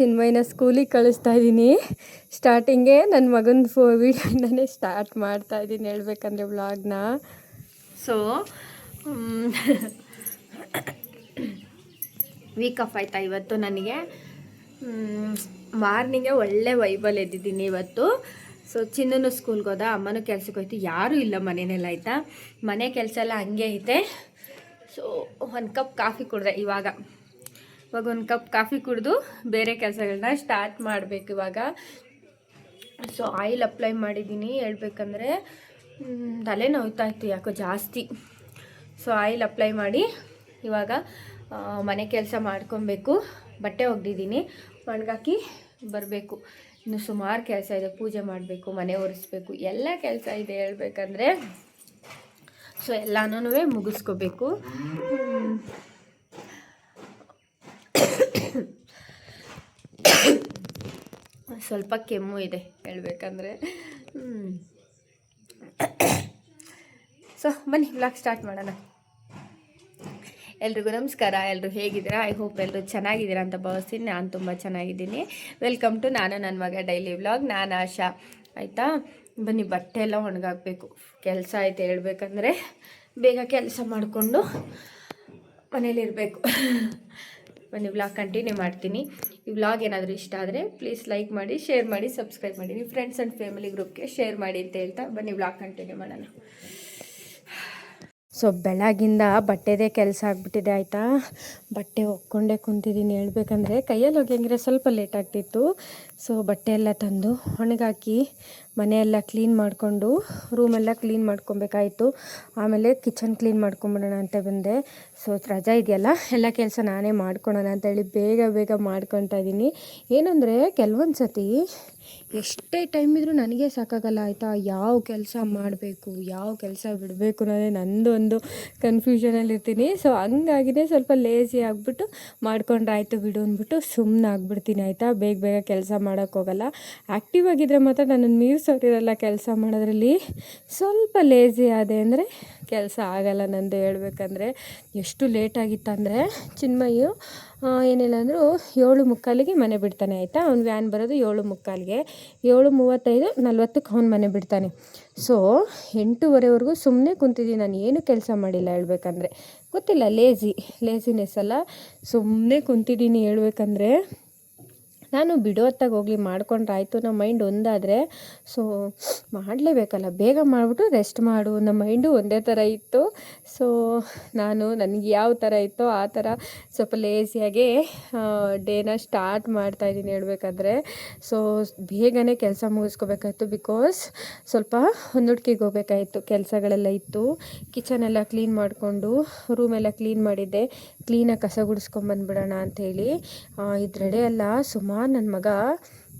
ಚಿನ್ಮಯ್ಯನ ಸ್ಕೂಲಿಗೆ ಕಳಿಸ್ತಾ ಇದ್ದೀನಿ. ಸ್ಟಾರ್ಟಿಂಗೇ ನನ್ನ ಮಗನ ವೀಡಿಯೋಯಿಂದನೇ ಸ್ಟಾರ್ಟ್ ಮಾಡ್ತಾ ಇದ್ದೀನಿ ಹೇಳ್ಬೇಕಂದ್ರೆ ವ್ಲಾಗ್ನ. ಸೊ ವೀಕ್ ಆಫ್ ಆಯ್ತಾ ಇವತ್ತು ನನಗೆ. ಮಾರ್ನಿಂಗೇ ಒಳ್ಳೆ ವೈಬಲ್ ಎದ್ದಿದ್ದೀನಿ ಇವತ್ತು. ಸೊ ಚಿನ್ನನು ಸ್ಕೂಲ್ಗೆ ಹೋದ, ಅಮ್ಮನೂ ಕೆಲ್ಸಕ್ಕೆ ಹೋಯ್ತು, ಯಾರೂ ಇಲ್ಲ ಮನೆಯಲ್ಲ ಆಯಿತಾ. ಮನೆ ಕೆಲಸ ಎಲ್ಲ ಹಂಗೆ ಐತೆ. ಸೊ ಒಂದು ಕಪ್ ಕಾಫಿ ಕುಡಿದೆ ಇವಾಗ ಒಂದು ಕಪ್ ಕಾಫಿ ಕುಡಿದು ಬೇರೆ ಕೆಲಸಗಳನ್ನ ಸ್ಟಾರ್ಟ್ ಮಾಡಬೇಕು ಇವಾಗ. ಸೊ ಆಯಿಲ್ ಅಪ್ಲೈ ಮಾಡಿದ್ದೀನಿ ಹೇಳ್ಬೇಕಂದ್ರೆ ತಲೆ ನೋವ್ತಾ ಇತ್ತು ಯಾಕೋ ಜಾಸ್ತಿ. ಸೊ ಆಯಿಲ್ ಅಪ್ಲೈ ಮಾಡಿ ಇವಾಗ ಮನೆ ಕೆಲಸ ಮಾಡ್ಕೊಬೇಕು. ಬಟ್ಟೆ ಒಗ್ದಿದ್ದೀನಿ, ಒಣಗಾಕಿ ಬರಬೇಕು. ಇನ್ನು ಸುಮಾರು ಕೆಲಸ ಇದೆ, ಪೂಜೆ ಮಾಡಬೇಕು, ಮನೆ ಒರೆಸ್ಬೇಕು, ಎಲ್ಲ ಕೆಲಸ ಇದೆ ಹೇಳ್ಬೇಕಂದ್ರೆ. ಸೊ ಎಲ್ಲನೂ ಮುಗಿಸ್ಕೋಬೇಕು. ಸ್ವಲ್ಪ ಕೆಮ್ಮು ಇದೆ ಹೇಳ್ಬೇಕಂದ್ರೆ. ಸೊ ಬನ್ನಿ ವ್ಲಾಗ್ ಸ್ಟಾರ್ಟ್ ಮಾಡೋಣ. ಎಲ್ರಿಗೂ ನಮಸ್ಕಾರ. ಎಲ್ಲರೂ ಹೇಗಿದ್ದೀರಾ? ಐ ಹೋಪ್ ಎಲ್ಲರೂ ಚೆನ್ನಾಗಿದ್ದೀರಾ ಅಂತ ಭಾವಿಸ್ತೀನಿ. ನಾನು ತುಂಬ ಚೆನ್ನಾಗಿದ್ದೀನಿ. ವೆಲ್ಕಮ್ ಟು ನಾನು ನನ್ನ ಮಗ ಡೈಲಿ ವ್ಲಾಗ್. ನಾನು ಆಶಾ ಆಯಿತಾ. ಬನ್ನಿ ಬಟ್ಟೆ ಎಲ್ಲ ಒಣಗಾಕಬೇಕು, ಕೆಲಸ ಐತೆ ಹೇಳ್ಬೇಕಂದ್ರೆ. ಬೇಗ ಕೆಲಸ ಮಾಡಿಕೊಂಡು ಮನೇಲಿರಬೇಕು. ಬನ್ನಿ ವ್ಲಾಗ್ ಕಂಟಿನ್ಯೂ ಮಾಡ್ತೀನಿ. ಈ ವ್ಲಾಗ್ ಏನಾದರೂ ಇಷ್ಟ ಆದರೆ ಪ್ಲೀಸ್ ಲೈಕ್ ಮಾಡಿ, ಶೇರ್ ಮಾಡಿ, ಸಬ್ಸ್ಕ್ರೈಬ್ ಮಾಡಿ, ನಿಮ್ಮ ಫ್ರೆಂಡ್ಸ್ ಆ್ಯಂಡ್ ಫ್ಯಾಮಿಲಿ ಗ್ರೂಪ್ಗೆ ಶೇರ್ ಮಾಡಿ ಅಂತ ಹೇಳ್ತಾ ಬನ್ನಿ ವ್ಲಾಗ್ ಕಂಟಿನ್ಯೂ ಮಾಡೋಣ. ಸೊ ಬೆಳಗಿಂದ ಬಟ್ಟೆದೇ ಕೆಲಸ ಆಗಿಬಿಟ್ಟಿದೆ ಆಯಿತಾ. ಬಟ್ಟೆ ಒಕ್ಕೊಂಡೇ ಕುಂತಿದ್ದೀನಿ ಹೇಳ್ಬೇಕಂದ್ರೆ. ಕೈಯಲ್ಲಿ ಒಗೆಯಂಗಿದ್ರೆ ಸ್ವಲ್ಪ ಲೇಟ್ ಆಗ್ತಿತ್ತು. ಸೊ ಬಟ್ಟೆ ಎಲ್ಲ ತಂದು ಒಣಗಾಕಿ ಮನೆಯೆಲ್ಲ ಕ್ಲೀನ್ ಮಾಡಿಕೊಂಡು ರೂಮೆಲ್ಲ ಕ್ಲೀನ್ ಮಾಡ್ಕೊಬೇಕಾಯಿತು. ಆಮೇಲೆ ಕಿಚನ್ ಕ್ಲೀನ್ ಮಾಡ್ಕೊಂಬಿಡೋಣ ಅಂತ ಬಂದೆ. ಸೊ ರಜಾ ಇದೆಯಲ್ಲ, ಎಲ್ಲ ಕೆಲಸ ನಾನೇ ಮಾಡ್ಕೊಳೋಣ ಅಂತೇಳಿ ಬೇಗ ಬೇಗ ಮಾಡ್ಕೊತಾ ಇದ್ದೀನಿ. ಏನಂದರೆ ಕೆಲವೊಂದು ಸತಿ ಎಷ್ಟೇ ಟೈಮ್ ಇದ್ದರೂ ನನಗೆ ಸಾಕಾಗಲ್ಲ ಆಯಿತಾ. ಯಾವ ಕೆಲಸ ಮಾಡಬೇಕು, ಯಾವ ಕೆಲಸ ಬಿಡಬೇಕು ಅನ್ನೋದೇ ನಂದೊಂದು ಕನ್ಫ್ಯೂಷನಲ್ಲಿ ಇರ್ತೀನಿ. ಸೊ ಹಂಗಾಗಿದೆ, ಸ್ವಲ್ಪ ಲೇಸಿ ಆಗಿಬಿಟ್ಟು ಮಾಡ್ಕೊಂಡ್ರಾಯ್ತು ಬಿಡು ಅಂದ್ಬಿಟ್ಟು ಸುಮ್ಮನೆ ಆಗ್ಬಿಡ್ತೀನಿ ಆಯಿತಾ. ಬೇಗ ಬೇಗ ಕೆಲಸ ಮಾಡೋಕ್ಕೋಗಲ್ಲ. ಆ್ಯಕ್ಟಿವ್ ಆಗಿದ್ದರೆ ಮಾತ್ರ ನನ್ನನ್ನು ಮೀರ್ಸೋರಿರಲ್ಲ ಕೆಲಸ ಮಾಡೋದ್ರಲ್ಲಿ. ಸ್ವಲ್ಪ ಲೇಸಿ ಆದೆ ಅಂದರೆ ಕೆಲಸ ಆಗಲ್ಲ ನಂದು ಹೇಳ್ಬೇಕಂದ್ರೆ. ಎಷ್ಟು ಲೇಟಾಗಿತ್ತಂದರೆ ಚಿನ್ಮಯ್ಯು ಏನಿಲ್ಲ ಅಂದರೂ 7:45ಗೆ ಮನೆ ಬಿಡ್ತಾನೆ ಆಯಿತಾ. ಅವ್ನು ವ್ಯಾನ್ ಬರೋದು 7:45ಗೆ. 7:35 40ಕ್ಕೆ ಅವ್ನು ಮನೆ ಬಿಡ್ತಾನೆ. ಸೊ 8:15ವರೆಗೂ ಸುಮ್ಮನೆ ಕುಂತಿದ್ದೀನಿ ನಾನು, ಏನು ಕೆಲಸ ಮಾಡಿಲ್ಲ ಹೇಳ್ಬೇಕಂದ್ರೆ. ಗೊತ್ತಿಲ್ಲ, ಲೇಸಿನೆಸ್ ಅಲ್ಲ, ಸುಮ್ಮನೆ ಕುಂತಿದ್ದೀನಿ ಹೇಳ್ಬೇಕಂದ್ರೆ. ನಾನು ಬಿಡೋ ಹೊತ್ತಾಗ ಹೋಗಲಿ ಮಾಡ್ಕೊಂಡ್ರಾಯ್ತು ನಮ್ಮ ಮೈಂಡ್ ಒಂದಾದರೆ. ಸೊ ಮಾಡಲೇಬೇಕಲ್ಲ, ಬೇಗ ಮಾಡಿಬಿಟ್ಟು ರೆಸ್ಟ್ ಮಾಡು. ನಮ್ಮ ಮೈಂಡು ಒಂದೇ ಥರ ಇತ್ತು. ಸೊ ನನಗೆ ಯಾವ ಥರ ಇತ್ತೋ ಆ ಥರ ಸ್ವಲ್ಪ ಲೇಸಿಯಾಗೆ ಡೇನ ಸ್ಟಾರ್ಟ್ ಮಾಡ್ತಾಯಿದ್ದೀನಿ ಹೇಳ್ಬೇಕಂದ್ರೆ. ಸೊ ಬೇಗನೆ ಕೆಲಸ ಮುಗಿಸ್ಕೋಬೇಕಾಯ್ತು. ಬಿಕಾಸ್ ಸ್ವಲ್ಪ ಹೊಂದುಡ್ಕಿಗೆ ಹೋಗ್ಬೇಕಾಯಿತು, ಕೆಲಸಗಳೆಲ್ಲ ಇತ್ತು. ಕಿಚನೆಲ್ಲ ಕ್ಲೀನ್ ಮಾಡಿಕೊಂಡು ರೂಮೆಲ್ಲ ಕ್ಲೀನ್ ಮಾಡಿದ್ದೆ. ಕ್ಲೀನಾಗಿ ಕಸ ಗುಡಿಸ್ಕೊಂಬಂದ್ಬಿಡೋಣ ಅಂಥೇಳಿ ಇದ್ರೆಡೆ ಎಲ್ಲ ಸುಮಾರು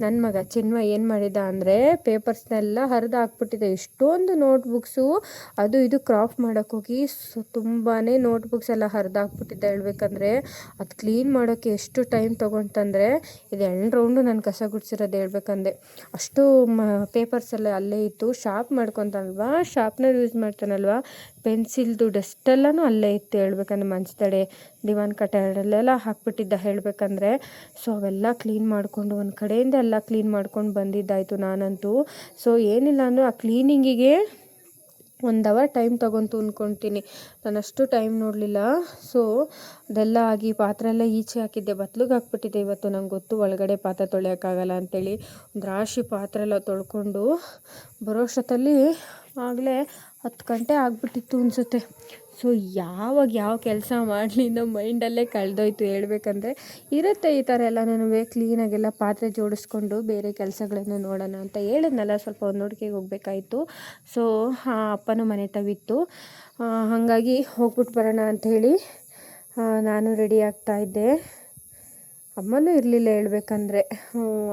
ನನ್ನ ಮಗ ಚಿನ್ಮಯ್ ಏನು ಮಾಡಿದ ಅಂದರೆ ಪೇಪರ್ಸ್ನೆಲ್ಲ ಹರಿದು ಹಾಕ್ಬಿಟ್ಟಿದೆ. ಎಷ್ಟೊಂದು ನೋಟ್ಬುಕ್ಸು ಅದು ಇದು ಕ್ರಾಫ್ಟ್ ಮಾಡೋಕ್ಕೋಗಿ ತುಂಬಾ ನೋಟ್ಬುಕ್ಸ್ ಎಲ್ಲ ಹರಿದು ಹಾಕ್ಬಿಟ್ಟಿದ್ದೆ ಹೇಳ್ಬೇಕಂದ್ರೆ. ಅದು ಕ್ಲೀನ್ ಮಾಡೋಕ್ಕೆ ಎಷ್ಟು ಟೈಮ್ ತೊಗೊಂತಂದರೆ ಇದು 2 ರೌಂಡು ನಾನು ಕಸ ಗುಡಿಸಿರೋದು ಹೇಳ್ಬೇಕಂದ್ರೆ. ಅಷ್ಟು ಪೇಪರ್ಸ್ ಎಲ್ಲ ಅಲ್ಲೇ ಇತ್ತು. ಶಾರ್ಪ್ ಮಾಡ್ಕೊತಾನಲ್ವ, ಶಾರ್ಪ್ನರ್ ಯೂಸ್ ಮಾಡ್ತಾನಲ್ವ, ಪೆನ್ಸಿಲ್ದು ಡಸ್ಟೆಲ್ಲನೂ ಅಲ್ಲೇ ಇತ್ತು ಹೇಳ್ಬೇಕಂದ್ರೆ. ಮಂಚದಡೆ, ದಿವಾನ್ ಕಟ್ಟೆರಲ್ಲೆಲ್ಲ ಹಾಕ್ಬಿಟ್ಟಿದ್ದ ಹೇಳ್ಬೇಕಂದ್ರೆ. ಸೊ ಅವೆಲ್ಲ ಕ್ಲೀನ್ ಮಾಡಿಕೊಂಡು ಒಂದು ಕಡೆಯಿಂದ ಎಲ್ಲ ಕ್ಲೀನ್ ಮಾಡ್ಕೊಂಡು ಬಂದಿದ್ದಾಯಿತು ನಾನಂತೂ. ಸೊ ಏನಿಲ್ಲ ಅಂದರೂ ಆ ಕ್ಲೀನಿಂಗಿಗೆ 1 ಅವರ್ ಟೈಮ್ ತೊಗೊಂತು ಅಂದ್ಕೊತೀನಿ. ನಾನು ಅಷ್ಟು ಟೈಮ್ ನೋಡಲಿಲ್ಲ. ಸೊ ಅದೆಲ್ಲ ಆಗಿ ಪಾತ್ರೆ ಎಲ್ಲ ಈಚೆ ಹಾಕಿದ್ದೆ, ಬತ್ಲಿಗೆ ಹಾಕ್ಬಿಟ್ಟಿದ್ದೆ ಇವತ್ತು. ನಂಗೆ ಗೊತ್ತು ಒಳಗಡೆ ಪಾತ್ರೆ ತೊಳೆಯೋಕ್ಕಾಗಲ್ಲ ಅಂಥೇಳಿ. ಒಂದು ರಾಶಿ ಪಾತ್ರೆ ಎಲ್ಲ ತೊಳ್ಕೊಂಡು ಬರೋಷ್ಟೊತ್ತಲ್ಲಿ ಆಗಲೇ 10 ಗಂಟೆ ಆಗಿಬಿಟ್ಟಿತ್ತು ಅನಿಸುತ್ತೆ. ಸೊ ಯಾವ ಕೆಲಸ ಮಾಡಲಿ ನಮ್ಮ ಮೈಂಡಲ್ಲೇ ಕಳೆದೋಯ್ತು ಹೇಳ್ಬೇಕಂದ್ರೆ. ಇರುತ್ತೆ ಈ ಥರ ಎಲ್ಲ. ನಾನು ಕ್ಲೀನಾಗೆಲ್ಲ ಪಾತ್ರೆ ಜೋಡಿಸ್ಕೊಂಡು ಬೇರೆ ಕೆಲಸಗಳನ್ನು ನೋಡೋಣ ಅಂತ ಹೇಳಿದ್ನಲ್ಲ, ಸ್ವಲ್ಪ ಹೊಂದುಡ್ಕಿಗೆ ಹೋಗಬೇಕಾಯಿತು. ಸೊ ಅಪ್ಪನೂ ಮನೆ ತವಿತ್ತು, ಹಾಗಾಗಿ ಹೋಗ್ಬಿಟ್ಟು ಬರೋಣ ಅಂಥೇಳಿ ನಾನು ರೆಡಿ ಆಗ್ತಾಯಿದ್ದೆ. ಅಮ್ಮನೂ ಇರಲಿಲ್ಲ ಹೇಳ್ಬೇಕಂದ್ರೆ.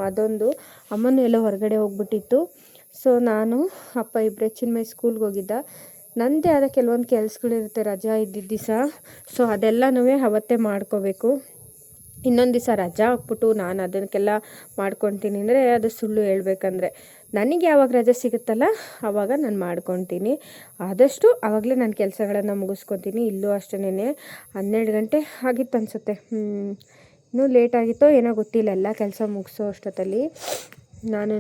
ಅದೊಂದು, ಅಮ್ಮನೂ ಎಲ್ಲ ಹೊರಗಡೆ ಹೋಗ್ಬಿಟ್ಟಿತ್ತು. ಸೊ ನಾನು ಅಪ್ಪ ಇಬ್ಬರೇ. ಚಿನ್ಮಯ್ ಸ್ಕೂಲ್ಗೆ ಹೋಗಿದ್ದ. ನನ್ನದೇ ಆದ ಕೆಲವೊಂದು ಕೆಲಸಗಳಿರುತ್ತೆ ರಜಾ ಇದ್ದಿದ್ದ ದಿವಸ. ಸೊ ಅದೆಲ್ಲನೂ ಅವತ್ತೇ ಮಾಡ್ಕೋಬೇಕು. ಇನ್ನೊಂದು ದಿವಸ ರಜಾ ಹಾಕ್ಬಿಟ್ಟು ನಾನು ಅದಕ್ಕೆಲ್ಲ ಮಾಡ್ಕೊತೀನಿ ಅಂದರೆ ಅದು ಸುಳ್ಳು ಹೇಳ್ಬೇಕಂದ್ರೆ. ನನಗೆ ಯಾವಾಗ ರಜೆ ಸಿಗುತ್ತಲ್ಲ ಆವಾಗ ನಾನು ಮಾಡ್ಕೊತೀನಿ. ಆದಷ್ಟು ಆವಾಗಲೇ ನಾನು ಕೆಲಸಗಳನ್ನು ಮುಗಿಸ್ಕೊತೀನಿ. ಇಲ್ಲೂ ಅಷ್ಟೇ 12 ಗಂಟೆ ಆಗಿತ್ತು ಅನಿಸುತ್ತೆ. ಇನ್ನೂ ಲೇಟಾಗಿತ್ತೋ ಏನೋ ಗೊತ್ತಿಲ್ಲ, ಎಲ್ಲ ಕೆಲಸ ಮುಗಿಸೋ ಅಷ್ಟೊತ್ತಲ್ಲಿ ನಾನು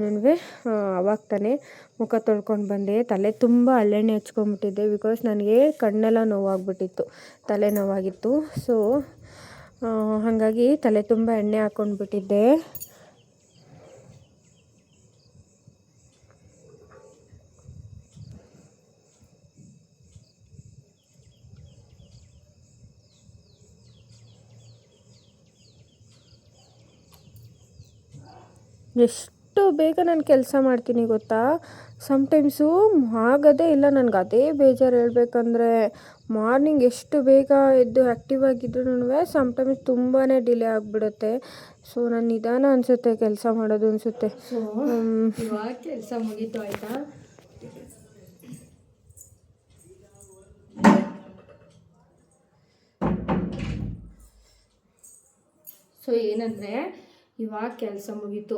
ಅವಾಗ ತಾನೇ ಮುಖ ತೊಳ್ಕೊಂಡು ಬಂದೆ. ತಲೆ ತುಂಬ ಹಳ್ಳೆಣ್ಣೆ ಹಚ್ಕೊಂಡ್ಬಿಟ್ಟಿದ್ದೆ, ಬಿಕಾಸ್ ನನಗೆ ಕಣ್ಣೆಲ್ಲ ನೋವಾಗ್ಬಿಟ್ಟಿತ್ತು, ತಲೆ ನೋವಾಗಿತ್ತು. ಸೊ ಹಾಗಾಗಿ ತಲೆ ತುಂಬ ಎಣ್ಣೆ ಹಾಕ್ಕೊಂಡ್ಬಿಟ್ಟಿದ್ದೆ. ಎಷ್ಟು ಬೇಗ ನಾನು ಕೆಲಸ ಮಾಡ್ತೀನಿ ಗೊತ್ತಾ, ಸಮ್ಟೈಮ್ಸು ಆಗೋದೇ ಇಲ್ಲ ನನಗೆ. ಅದೇ ಬೇಜಾರು ಹೇಳ್ಬೇಕಂದ್ರೆ. ಮಾರ್ನಿಂಗ್ ಎಷ್ಟು ಬೇಗ ಎದ್ದು ಆ್ಯಕ್ಟಿವ್ ಆಗಿದ್ರು ಸಮ್ಟೈಮ್ಸ್ ತುಂಬಾ ಡಿಲೇ ಆಗಿಬಿಡುತ್ತೆ. ಸೊ ನಾನು ನಿಧಾನ ಅನಿಸುತ್ತೆ ಕೆಲಸ ಮಾಡೋದು ಅನಿಸುತ್ತೆ. ಇವಾಗ ಕೆಲಸ ಮುಗೀತು ಆಯಿತಾ. ಸೊ ಏನಂದರೆ ಇವಾಗ ಕೆಲಸ ಮುಗೀತು,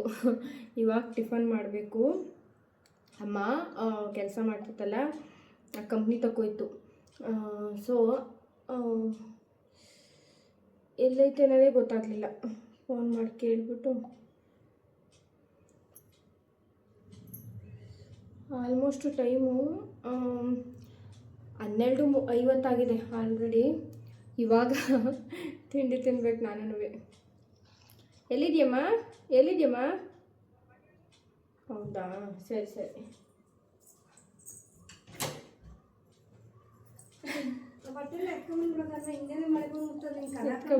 ಇವಾಗ ಟಿಫನ್ ಮಾಡಬೇಕು. ಅಮ್ಮ ಕೆಲಸ ಮಾಡ್ತಿತ್ತಲ್ಲ ಆ ಕಂಪ್ನಿ ತಗೋಯ್ತು. ಸೊ ಎಲ್ಲೈತೆ ಅನ್ನೋದೇ ಗೊತ್ತಾಗಲಿಲ್ಲ. ಫೋನ್ ಮಾಡಿ ಕೇಳಿಬಿಟ್ಟು ಆಲ್ಮೋಸ್ಟ್ ಟೈಮು 12:50 ಆಲ್ರೆಡಿ. ಇವಾಗ ತಿಂಡಿ ತಿನ್ಬೇಕು ನಾನು. ಎಲ್ಲಿದ್ಯಮ್ಮ? ಹೌದಾ, ಸರಿ.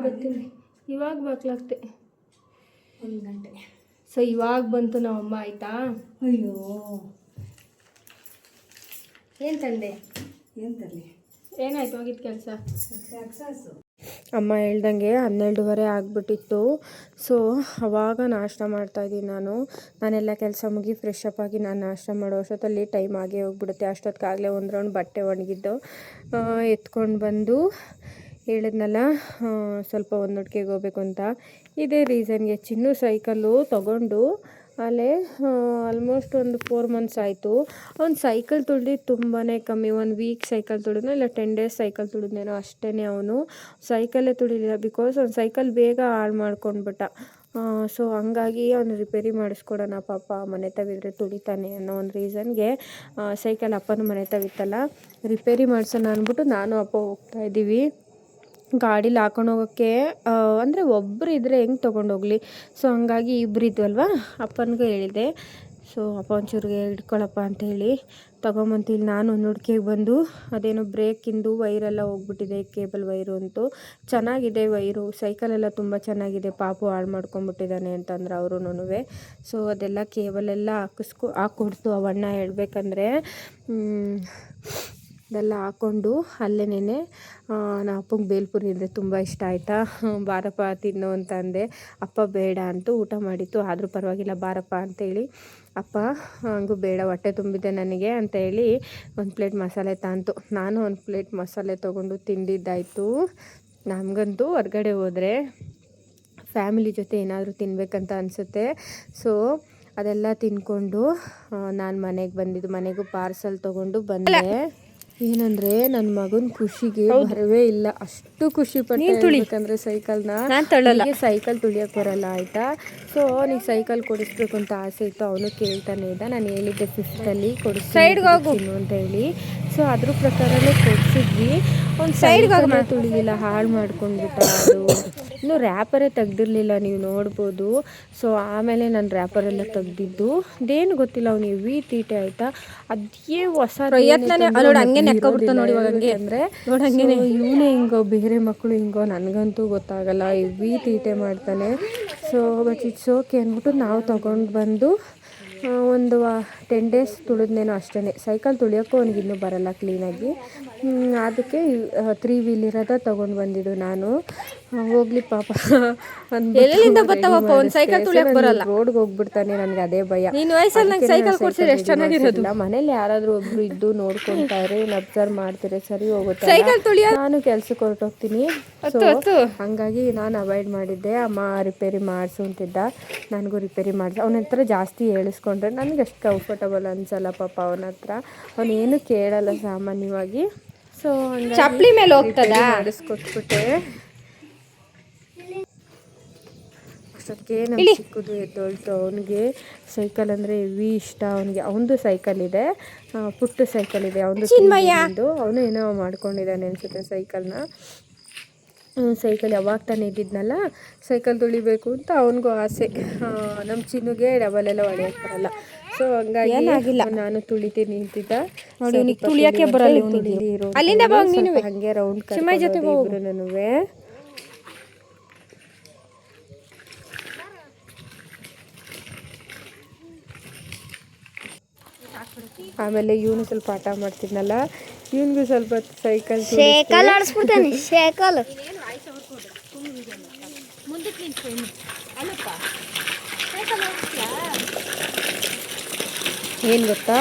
ಬರ್ತೀನಿ, ಇವಾಗ ಬಾಕ್ಲಾಗ್ತೆ 1 ಗಂಟೆ. ಸೊ ಇವಾಗ ಬಂತು ನಮ್ಮಮ್ಮ ಆಯಿತಾ. ಅಯ್ಯೋ ಏನು ತಂದೆ? ಏನು ತರಲಿ? ಏನಾಯ್ತು ಹೋಗಿದ್ದು ಕೆಲಸ? ಸಕ್ಸಸ್ಸು. ಅಮ್ಮ ಹೇಳ್ದಂಗೆ 12:30 ಆಗಿಬಿಟ್ಟಿತ್ತು. ಸೊ ಅವಾಗ ನಾಷ್ಟ ಮಾಡ್ತಾಯಿದ್ದೀನಿ ನಾನೆಲ್ಲ ಕೆಲಸ ಮುಗಿ ಫ್ರೆಶ್ ಅಪ್ ಆಗಿ ನಾನು ನಾಷ್ಟ ಮಾಡೋ ಅಷ್ಟೊತ್ತಲ್ಲಿ ಟೈಮ್ ಆಗೇ ಹೋಗ್ಬಿಡುತ್ತೆ. ಅಷ್ಟೊತ್ತಿಗಾಗಲೇ ಒಂದು ರೌಂಡ್ ಬಟ್ಟೆ ಒಣಗಿದ್ದು ಎತ್ಕೊಂಡು ಬಂದು ಹೇಳಿದ್ನಲ್ಲ ಸ್ವಲ್ಪ ಒಂದೊಟ್ಟಿಗೆ ಹೋಗ್ಬೇಕು ಅಂತ. ಇದೇ ರೀಸನ್ಗೆ ಚಿನ್ನು ಸೈಕಲ್ಲು ತೊಗೊಂಡು ಅಲ್ಲೇ ಆಲ್ಮೋಸ್ಟ್ ಒಂದು 4 months ಆಯಿತು. ಅವ್ನು ಸೈಕಲ್ ತುಳಿದು ತುಂಬಾ ಕಮ್ಮಿ. 1 ವೀಕ್ ಸೈಕಲ್ ತುಳಿದ್ನೋ ಇಲ್ಲ 10 days ಸೈಕಲ್ ತುಳಿದ್ನೇನೋ ಅಷ್ಟೇ. ಅವನು ಸೈಕಲ್ಲೇ ತುಳಿಲಿಲ್ಲ, ಬಿಕಾಸ್ ಅವ್ನು ಸೈಕಲ್ ಬೇಗ ಹಾಳು ಮಾಡ್ಕೊಂಡ್ಬಿಟ್ಟ. ಸೊ ಹಂಗಾಗಿ ಅವನು ರಿಪೇರಿ ಮಾಡಿಸ್ಕೊಡೋಣ ಪಾಪ, ಮನೆ ತವಿದ್ರೆ ತುಳಿತಾನೆ ಅನ್ನೋ ಒಂದು ರೀಸನ್ಗೆ ಸೈಕಲ್ ಅಪ್ಪನ ಮನೆ ತವಿತ್ತಲ್ಲ ರಿಪೇರಿ ಮಾಡಿಸೋಣ ಅಂದ್ಬಿಟ್ಟು ನಾನು ಅಪ್ಪ ಹೋಗ್ತಾಯಿದ್ದೀವಿ. ಗಾಡೀಲಿ ಹಾಕೊಂಡು ಹೋಗೋಕ್ಕೆ ಅಂದರೆ ಒಬ್ಬರು ಇದ್ದರೆ ಹೆಂಗೆ ತೊಗೊಂಡೋಗ್ಲಿ. ಸೊ ಹಂಗಾಗಿ ಇಬ್ಬರು ಇದ್ವಲ್ವ, ಅಪ್ಪನಿಗೂ ಹೇಳಿದೆ. ಸೊ ಅಪ್ಪ ಒಂಚೂರಿಗೆ ಹಿಡ್ಕೊಳಪ್ಪ ಅಂತೇಳಿ ತೊಗೊಂಬಂತಿಲ್ಲಿ ನಾನು ಹುಡುಕಿಗೆ ಬಂದು ಅದೇನೋ ಬ್ರೇಕಿಂದು ವೈರೆಲ್ಲ ಹೋಗ್ಬಿಟ್ಟಿದೆ, ಕೇಬಲ್ ವೈರು ಅಂತೂ. ಚೆನ್ನಾಗಿದೆ ವೈರು, ಸೈಕಲೆಲ್ಲ ತುಂಬ ಚೆನ್ನಾಗಿದೆ, ಪಾಪು ಹಾಳು ಮಾಡ್ಕೊಂಬಿಟ್ಟಿದ್ದಾನೆ ಅಂತಂದ್ರೆ ಅವರುನು. ಸೊ ಅದೆಲ್ಲ ಕೇಬಲೆಲ್ಲ ಹಾಕ್ಕೊಡ್ತು ಅವಣ್ಣ. ಹೇಳ್ಬೇಕಂದ್ರೆ ಅದೆಲ್ಲ ಹಾಕ್ಕೊಂಡು ಅಲ್ಲೇನೇ ನಾ ಅಪ್ಪಂಗೆ ಬೇಲ್ಪುರಿ ಅಂದರೆ ತುಂಬ ಇಷ್ಟ ಆಯಿತಾ. ಬಾರಪ್ಪ ತಿನ್ನು ಅಂತ ಅಂದೆ. ಅಪ್ಪ ಬೇಡ ಅಂತೂ ಊಟ ಮಾಡಿತ್ತು, ಆದರೂ ಪರವಾಗಿಲ್ಲ ಬಾರಪ್ಪ ಅಂತೇಳಿ ಅಪ್ಪ ಹಂಗೂ ಬೇಡ ಹೊಟ್ಟೆ ತುಂಬಿದೆ ನನಗೆ ಅಂತ ಹೇಳಿ 1 ಪ್ಲೇಟ್ ಮಸಾಲೆ ತಂತು. ನಾನು 1 ಪ್ಲೇಟ್ ಮಸಾಲೆ ತೊಗೊಂಡು ತಿಂದಿದ್ದಾಯಿತು. ನಮಗಂತೂ ಹೊರ್ಗಡೆ ಹೋದರೆ ಫ್ಯಾಮಿಲಿ ಜೊತೆ ಏನಾದರೂ ತಿನ್ನಬೇಕಂತ ಅನಿಸುತ್ತೆ. ಸೊ ಅದೆಲ್ಲ ತಿಂದ್ಕೊಂಡು ನಾನು ಮನೆಗೆ ಬಂದಿದ್ದು. ಮನೆಗೂ ಪಾರ್ಸಲ್ ತೊಗೊಂಡು ಬಂದೆ. ಏನಂದರೆ ನನ್ನ ಮಗನ ಖುಷಿಗೆ ಬರವೇ ಇಲ್ಲ, ಅಷ್ಟು ಖುಷಿ ಪಡ್ಬೇಕಂದ್ರೆ ಸೈಕಲ್ನ ಸೈಕಲ್ ತುಳಿಯೋಕೆ ಬರಲ್ಲ ಆಯಿತಾ. ಸೊ ಅವನಿಗೆ ಸೈಕಲ್ ಕೊಡಿಸ್ಬೇಕು ಅಂತ ಆಸೆ ಇತ್ತು, ಅವನು ಕೇಳ್ತಾನೆ ಇದ್ದ. ನಾನು ಹೇಳಿದ್ದೆ 5th ಕೊಡಿಸ್ತೀನಿ ಅಂತ ಹೇಳಿ. ಸೊ ಅದ್ರ ಪ್ರಕಾರನೇ ಕೊಡಿಸಿದ್ವಿ. ಒಂದು ಸೈಡ್ಗೆ ತುಳಿಲಿಲ್ಲ, ಹಾಳು ಮಾಡ್ಕೊಂಡ್ಬಿಟ್ಟ. ಅದು ಇನ್ನೂ ರ್ಯಾಪರೇ ತೆಗ್ದಿರಲಿಲ್ಲ, ನೀವು ನೋಡ್ಬೋದು. ಸೊ ಆಮೇಲೆ ನಾನು ರ್ಯಾಪರೆಲ್ಲ ತೆಗ್ದಿದ್ದು. ಅದೇನು ಗೊತ್ತಿಲ್ಲ, ಅವ್ನು ಹೆವಿ ತೀಟೆ ಆಯಿತಾ. ಅದೇ ಹೊಸ ಅಂದರೆ ಇವನೇ ಹಿಂಗೋ, ಬೇರೆ ಮಕ್ಕಳು ಹಿಂಗೋ ನನಗಂತೂ ಗೊತ್ತಾಗಲ್ಲ, ಹೆವಿ ತೀಟೆ ಮಾಡ್ತಾನೆ. ಸೊ ಬಟ್ ಇಟ್ಸ್ ಓಕೆ ಅಂದ್ಬಿಟ್ಟು ನಾವು ತೊಗೊಂಡು ಬಂದು ಒಂದು 10 days ತುಳಿದ್ನೇನೋ ಅಷ್ಟೇ. ಸೈಕಲ್ ತುಳಿಯೋಕ್ಕೂ ಅವನಿಗಿನ್ನೂ ಬರಲ್ಲ ಕ್ಲೀನಾಗಿ. ಅದಕ್ಕೆ 3 wheel ಇರೋದ ತೊಗೊಂಡು ಬಂದಿದ್ದು ನಾನು. ಹೋಗ್ಲಿ ಪಾಪ, ಎಲ್ಲಿಂದ ಬರ್ತಾವಪ್ಪ ಒಂದು ಸೈಕಲ್ ತುಳಿಯೋಕೆ ಬರಲ್ಲ, ರೋಡ್ಗೆ ಹೋಗ್ಬಿಡ್ತಾನೆ. ನನಗೆ ಅದೇ ಭಯ. ನೀನು ವಯಸ್ಸಲ್ಲಿ ನಂಗೆ ಸೈಕಲ್ ಕೊಡ್ಸಿದ್ರೆ ಎಷ್ಟು ಚೆನ್ನಾಗಿರೋದು. ಮನೇಲಿ ಯಾರಾದರೂ ಒಬ್ರು ಇದ್ದು ನೋಡ್ಕೊತಾರೆ, ಅಬ್ಸರ್ವ್ ಮಾಡ್ತಾರೆ, ಸರಿ ಹೋಗುತ್ತೆ. ಸೈಕಲ್ ತುಳಿಯೋ ನಾನು ಕೆಲ್ಸಕ್ಕೆ ಹೊರಟೋಗ್ತೀನಿ. ಸೊ ಹಂಗಾಗಿ ನಾನು ಅವಾಯ್ಡ್ ಮಾಡಿದ್ದೆ. ಅಮ್ಮ ರಿಪೇರಿ ಮಾಡಿಸು ಅಂತಿದ್ದ, ನನಗೂ ರಿಪೇರಿ ಮಾಡಿದೆ. ಅವನ ಹತ್ರ ಜಾಸ್ತಿ ಹೇಳಿಸ್ಕೊಂಡ್ರೆ ನನಗೆ ಅಷ್ಟು ಕಂಫರ್ಟಬಲ್ ಅನ್ಸಲ್ಲ ಪಾಪ ಅವನ ಹತ್ರ. ಅವನೇನು ಕೇಳಲ್ಲ ಸಾಮಾನ್ಯವಾಗಿ. ಸೊ ಚಪ್ಪಲಿ ಮೇಲೆ ಹೋಗ್ತದ ಮಾಡಿಸ್ಕೊಟ್ಬಿಟ್ಟೆ. ಅಷ್ಟೊತ್ತಿಗೆ ನಮ್ಮ ಚಿಕ್ಕದು ಎದ್ದೊಳ್ತು. ಅವನಿಗೆ ಸೈಕಲ್ ಅಂದರೆ ಹೆವಿ ಇಷ್ಟ. ಅವನಿಗೆ ಅವನದು ಸೈಕಲ್ ಇದೆ, ಪುಟ್ಟ ಸೈಕಲ್ ಇದೆ ಅವನದು. ಅವನು ಏನೋ ಮಾಡ್ಕೊಂಡಿದ್ದಾನೆ ಅನಿಸುತ್ತೆ ಸೈಕಲ್ನ. ಸೈಕಲ್ ಯಾವಾಗ ತಾನೇ ಇದ್ದಿದ್ನಲ್ಲ, ಸೈಕಲ್ ತುಳಿಬೇಕು ಅಂತ ಅವನಿಗೂ ಆಸೆ. ನಮ್ಮ ಚಿನ್ನುಗೆ ಡಬಲೆಲ್ಲ ಹೊಡೆಯೋಕ್ಕೆ ಬರಲ್ಲ. ಸೊ ಹಂಗಾಗಿ ನಾನು ತುಳಿತೀನಿ ನಿಂತಿದ್ದ. ತುಳಿಯೋಕ್ಕೆ ಬರಲ್ಲ ಹಂಗೆ ರೌಂಡ್ ಇಬ್ರು. ಆಮೇಲೆ ಇವನು ಸ್ವಲ್ಪ ಆಟ ಮಾಡ್ತಿದ್ನಲ್ಲ, ಇವನಿಗೂ ಸ್ವಲ್ಪ ಸೈಕಲ್ ಆಡಿಸ್ಬಿಡ್ತಾನೆ. ಸೈಕಲ್ ಏನು ಗೊತ್ತಾ,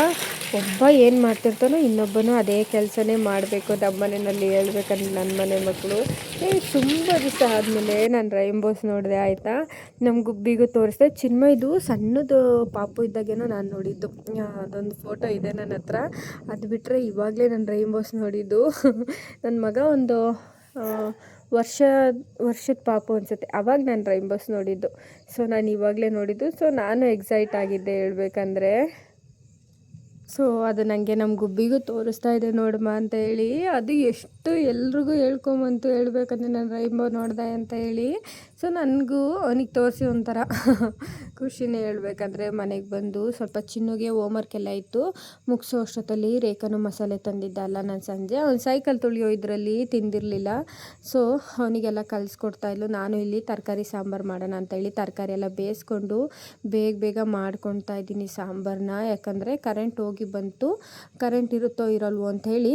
ಒಬ್ಬ ಏನು ಮಾಡ್ತಿರ್ತಾನೋ ಇನ್ನೊಬ್ಬನು ಅದೇ ಕೆಲಸನೇ ಮಾಡಬೇಕು. ನಮ್ಮ ಮನೆಯಲ್ಲಿ ಹೇಳ್ಬೇಕಂದ್ರೆ ನನ್ನ ಮನೆ ಮಕ್ಕಳು ತುಂಬ ದಿವಸ ಆದಮೇಲೆ ನಾನು ರೈನ್ಬೋಸ್ ನೋಡಿದೆ ಆಯಿತಾ. ನಮ್ಮ ಗುಬ್ಬಿಗೂ ತೋರಿಸ್ದೆ. ಚಿನ್ಮಯ್ದು ಸಣ್ಣದು ಪಾಪು ಇದ್ದಾಗೇನೋ ನಾನು ನೋಡಿದ್ದು, ಅದೊಂದು ಫೋಟೋ ಇದೆ ನನ್ನ ಹತ್ರ. ಅದು ಬಿಟ್ಟರೆ ಇವಾಗಲೇ ನಾನು ರೈನ್ಬೋಸ್ ನೋಡಿದ್ದು. ನನ್ನ ಮಗ ಒಂದು ವರ್ಷದ ಪಾಪು ಅನಿಸುತ್ತೆ, ಆವಾಗ ನಾನು ರೈನ್ಬೋಸ್ ನೋಡಿದ್ದು. ಸೊ ನಾನು ಇವಾಗಲೇ ನೋಡಿದ್ದು. ಸೊ ನಾನು ಎಕ್ಸೈಟ್ ಆಗಿದ್ದೆ ಹೇಳ್ಬೇಕಂದ್ರೆ. ಸೊ ಅದು ನನಗೆ ನಮ್ಮ ಗುಬ್ಬಿಗೂ ತೋರಿಸ್ತಾ ಇದೆ ನೋಡಮ್ಮ ಅಂತ ಹೇಳಿ. ಅದು ಎಷ್ಟು ಎಲ್ರಿಗೂ ಹೇಳ್ಕೊಂಬಂತು ಹೇಳ್ಬೇಕಂದ್ರೆ ನಾನು ರೈನ್ಬೋ ನೋಡಿದೆ ಅಂತ ಹೇಳಿ. ಸೊ ನನಗೂ ಅವನಿಗೆ ತೋರಿಸಿ ಒಂಥರ ಖುಷಿನೇ ಹೇಳ್ಬೇಕಂದ್ರೆ. ಮನೆಗೆ ಬಂದು ಸ್ವಲ್ಪ ಚಿನ್ನುಗೆ ಹೋಮ್ವರ್ಕ್ ಎಲ್ಲ ಇತ್ತು, ಮುಗಿಸೋ ಅಷ್ಟೊತ್ತಲ್ಲಿ ರೇಖಾನು ಮಸಾಲೆ ತಂದಿದ್ದಲ್ಲ ನಾನು ಸಂಜೆ. ಅವ್ನು ಸೈಕಲ್ ತುಳಿಯೋ ಇದರಲ್ಲಿ ತಿಂದಿರಲಿಲ್ಲ. ಸೊ ಅವನಿಗೆಲ್ಲ ಕಲಿಸ್ಕೊಡ್ತಾಯಿದ್ಲು. ನಾನು ಇಲ್ಲಿ ತರಕಾರಿ ಸಾಂಬಾರು ಮಾಡೋಣ ಅಂತೇಳಿ ತರಕಾರಿ ಎಲ್ಲ ಬೇಯಿಸ್ಕೊಂಡು ಬೇಗ ಮಾಡ್ಕೊಳ್ತಾ ಇದ್ದೀನಿ ಸಾಂಬಾರನ್ನ. ಯಾಕಂದರೆ ಕರೆಂಟ್ ಹೋಗಿ ಬಂತು, ಕರೆಂಟ್ ಇರುತ್ತೋ ಇರಲ್ವೋ ಅಂಥೇಳಿ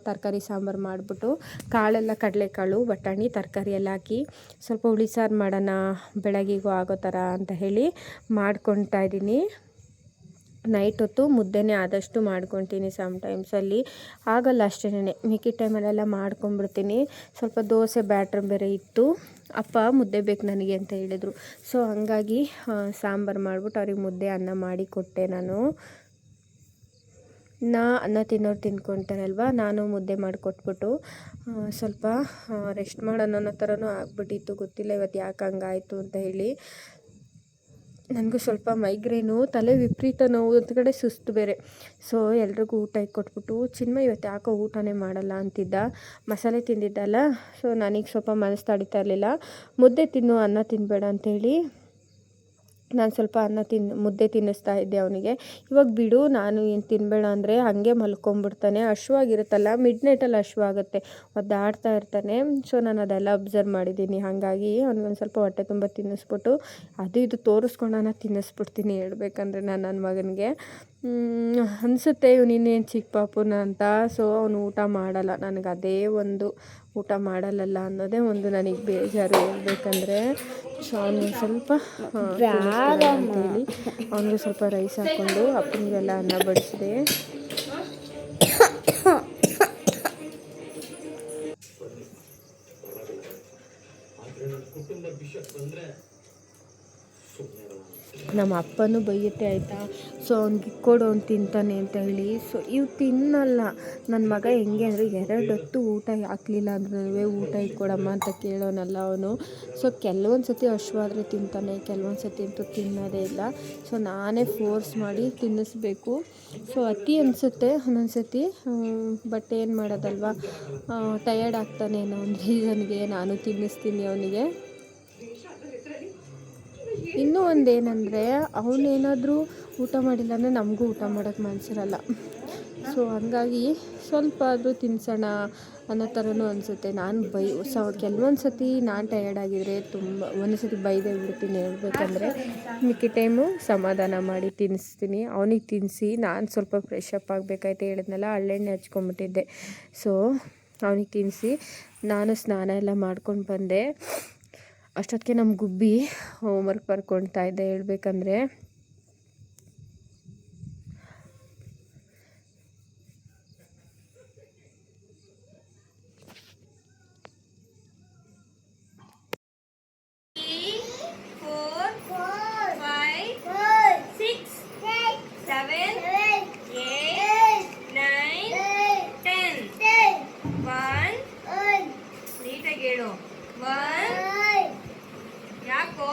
ತರಕಾರಿ ಸಾಂಬಾರು ಮಾಡಿಬಿಟ್ಟು ಕಾಳೆಲ್ಲ ಕಡಲೆಕಾಳು ಬಟಾಣಿ ತರಕಾರಿ ಎಲ್ಲ ಹಾಕಿ ಸ್ವಲ್ಪ ಹುಳಿ ಸಾರು ಮಾಡೋಣ ಬೆಳಗಿಗೂ ಆಗೋ ಥರ ಅಂತ ಹೇಳಿ ಮಾಡ್ಕೊಳ್ತಾ ಇದ್ದೀನಿ. ನೈಟ್ ಹೊತ್ತು ಮುದ್ದೆನೇ ಆದಷ್ಟು ಮಾಡ್ಕೊತೀನಿ. ಟೈಮ್ಸಲ್ಲಿ ಆಗಲ್ಲ ಅಷ್ಟೇನೆ, ಮಿಕ್ಕಿ ಟೈಮಲ್ಲೆಲ್ಲ ಮಾಡ್ಕೊಂಬಿಡ್ತೀನಿ. ಸ್ವಲ್ಪ ದೋಸೆ ಬ್ಯಾಟ್ರ್ ಬೇರೆ ಇತ್ತು, ಅಪ್ಪ ಮುದ್ದೆ ಬೇಕು ನನಗೆ ಅಂತ ಹೇಳಿದರು. ಸೊ ಹಂಗಾಗಿ ಸಾಂಬಾರು ಮಾಡಿಬಿಟ್ಟು ಅವ್ರಿಗೆ ಮುದ್ದೆ ಅನ್ನ ಮಾಡಿ ಕೊಟ್ಟೆ ನಾನು. ಅನ್ನ ತಿನ್ನೋರು ತಿನ್ಕೊತಾರಲ್ವ, ನಾನು ಮುದ್ದೆ ಮಾಡಿಕೊಟ್ಬಿಟ್ಟು ಸ್ವಲ್ಪ ರೆಸ್ಟ್ ಮಾಡೋಣ ಅನ್ನೋ ಥರನೂ ಆಗ್ಬಿಟ್ಟಿತ್ತು. ಗೊತ್ತಿಲ್ಲ ಇವತ್ತು ಯಾಕೆ ಹಂಗಾಯಿತು ಅಂತ ಹೇಳಿ. ನನಗೂ ಸ್ವಲ್ಪ ಮೈಗ್ರೇನು, ತಲೆ ವಿಪರೀತ ನೋವು, ಒಂದು ಕಡೆ ಸುಸ್ತು ಬೇರೆ. ಸೊ ಎಲ್ರಿಗೂ ಊಟ ಇಟ್ಕೊಟ್ಬಿಟ್ಟು ಚಿನ್ಮಯ್ ಇವತ್ತು ಯಾಕೋ ಊಟನೇ ಮಾಡಲ್ಲ ಅಂತಿದ್ದ, ಮಸಾಲೆ ತಿಂದಿದ್ದಲ್ಲ. ಸೊ ನನಗೆ ಸ್ವಲ್ಪ ಮನಸ್ಸು ತಡಿತಾ ಇರಲಿಲ್ಲ, ಮುದ್ದೆ ತಿನ್ನು ಅನ್ನ ತಿನ್ನಬೇಡ ಅಂಥೇಳಿ ನಾನು ಸ್ವಲ್ಪ ಮುದ್ದೆ ತಿನ್ನಿಸ್ತಾ ಇದ್ದೆ ಅವನಿಗೆ. ಇವಾಗ ಬಿಡು, ನಾನು ಏನು ತಿನ್ನಬೇಡ ಅಂದರೆ ಹಾಗೆ ಮಲ್ಕೊಂಬಿಡ್ತಾನೆ. ಹಶ್ವಾಗಿರುತ್ತಲ್ಲ, ಮಿಡ್ನೈಟಲ್ಲಿ ಹಶ್ವಾಗುತ್ತೆ, ಒದ್ದಾಡ್ತಾ ಇರ್ತಾನೆ. ಸೊ ನಾನು ಅದೆಲ್ಲ ಅಬ್ಸರ್ವ್ ಮಾಡಿದ್ದೀನಿ. ಹಾಗಾಗಿ ಅವ್ನಿಗೊಂದು ಸ್ವಲ್ಪ ಹೊಟ್ಟೆ ತುಂಬ ತಿನ್ನಿಸ್ಬಿಟ್ಟು ಅದು ಇದು ತೋರಿಸ್ಕೊಂಡಾನ ತಿನ್ನಿಸ್ಬಿಡ್ತೀನಿ ಹೇಳ್ಬೇಕಂದ್ರೆ ನನ್ನ ಮಗನಿಗೆ. ಅನಿಸುತ್ತೆ ಇವನಿನ್ನೇನು ಚಿಕ್ಕ ಪಾಪುನ ಅಂತ. ಸೊ ಅವನು ಊಟ ಮಾಡಲ್ಲ, ನನಗೆ ಅದೇ ಒಂದು ಊಟ ಮಾಡಲ್ಲಲ್ಲ ಅನ್ನೋದೇ ಒಂದು ನನಗೆ ಬೇಜಾರು ಹೇಳ್ಬೇಕಂದ್ರೆ. ಸೊ ಅವನಿಗೆ ಸ್ವಲ್ಪ ಅಂತೇಳಿ ಅವನಿಗೆ ಸ್ವಲ್ಪ ರೈಸ್ ಹಾಕ್ಕೊಂಡು ಅಪ್ಪನಿಗೆಲ್ಲ ಅನ್ನ ಬಡಿಸಿದೆ. ನಮ್ಮ ಅಪ್ಪನೂ ಬೈಯುತ್ತೆ ಆಯಿತಾ. ಸೊ ಅವ್ನಿಗೆ ಕೊಡು, ಅವ್ನು ತಿಂತಾನೆ ಅಂತ ಹೇಳಿ. ಸೊ ಇವು ತಿನ್ನಲ್ಲ ನನ್ನ ಮಗ. ಹೆಂಗೆ ಅಂದರೆ 2 ಹೊತ್ತು ಊಟ ಹಾಕಲಿಲ್ಲ ಅಂದ್ರೂ ಊಟ ಇಟ್ಕೊಡಮ್ಮ ಅಂತ ಕೇಳೋನಲ್ಲ ಅವನು. ಸೊ ಕೆಲವೊಂದು ಸತಿ ಹಶ್ವಾದರೆ ತಿಂತಾನೆ, ಕೆಲವೊಂದು ಸತಿ ಅಂತೂ ತಿನ್ನೋದೇ ಇಲ್ಲ. ಸೊ ನಾನೇ ಫೋರ್ಸ್ ಮಾಡಿ ತಿನ್ನಿಸ್ಬೇಕು. ಸೊ ಅತಿ ಅನಿಸುತ್ತೆ ಒಂದೊಂದು ಸತಿ, ಬಟ್ ಏನು ಮಾಡೋದಲ್ವ, ಟಯರ್ಡ್ ಆಗ್ತಾನೆ ಅನ್ನೋ ಒಂದು ರೀಸನ್ಗೆ ನಾನು ತಿನ್ನಿಸ್ತೀನಿ ಅವನಿಗೆ. ಇನ್ನೂ ಒಂದೇನೆಂದರೆ ಅವನೇನಾದರೂ ಊಟ ಮಾಡಿಲ್ಲ ಅಂದರೆ ನಮಗೂ ಊಟ ಮಾಡೋಕ್ಕೆ ಮನಸ್ಸಿರಲ್ಲ. ಸೊ ಹಂಗಾಗಿ ಸ್ವಲ್ಪ ಆದರೂ ತಿನ್ನಿಸೋಣ ಅನ್ನೋ ಥರನೂ ಅನಿಸುತ್ತೆ. ನಾನು ಕೆಲವೊಂದು ಸತಿ ನಾನು ಟಯರ್ಡ್ ಆಗಿದ್ರೆ ಒಂದೊಂದು ಸತಿ ಬೈದೇ ಬಿಡ್ತೀನಿ ಹೇಳ್ಬೇಕಂದ್ರೆ. ಮಿಕ್ಕಿ ಟೈಮು ಸಮಾಧಾನ ಮಾಡಿ ತಿನ್ನಿಸ್ತೀನಿ. ಅವನಿಗೆ ತಿನ್ನಿಸಿ ನಾನು ಸ್ವಲ್ಪ ಫ್ರೆಶ್ ಅಪ್ ಆಗಬೇಕಾಯ್ತು, ಹೇಳಿದ್ನಲ್ಲ ಹಳ್ಳೆಣ್ಣೆ ಹಚ್ಕೊಂಡ್ಬಿಟ್ಟಿದ್ದೆ. ಸೊ ಅವನಿಗೆ ತಿನ್ನಿಸಿ ನಾನು ಸ್ನಾನ ಎಲ್ಲ ಮಾಡ್ಕೊಂಡು ಬಂದೆ. ಅಷ್ಟೊತ್ತಿಗೆ ನಮ್ಮ ಗುಬ್ಬಿ ಹೋಮ್ವರ್ಕ್ ಬರ್ಕೊಳ್ತಾ ಇದ್ದೆ ಹೇಳ್ಬೇಕಂದ್ರೆ. ಯಾಕೋ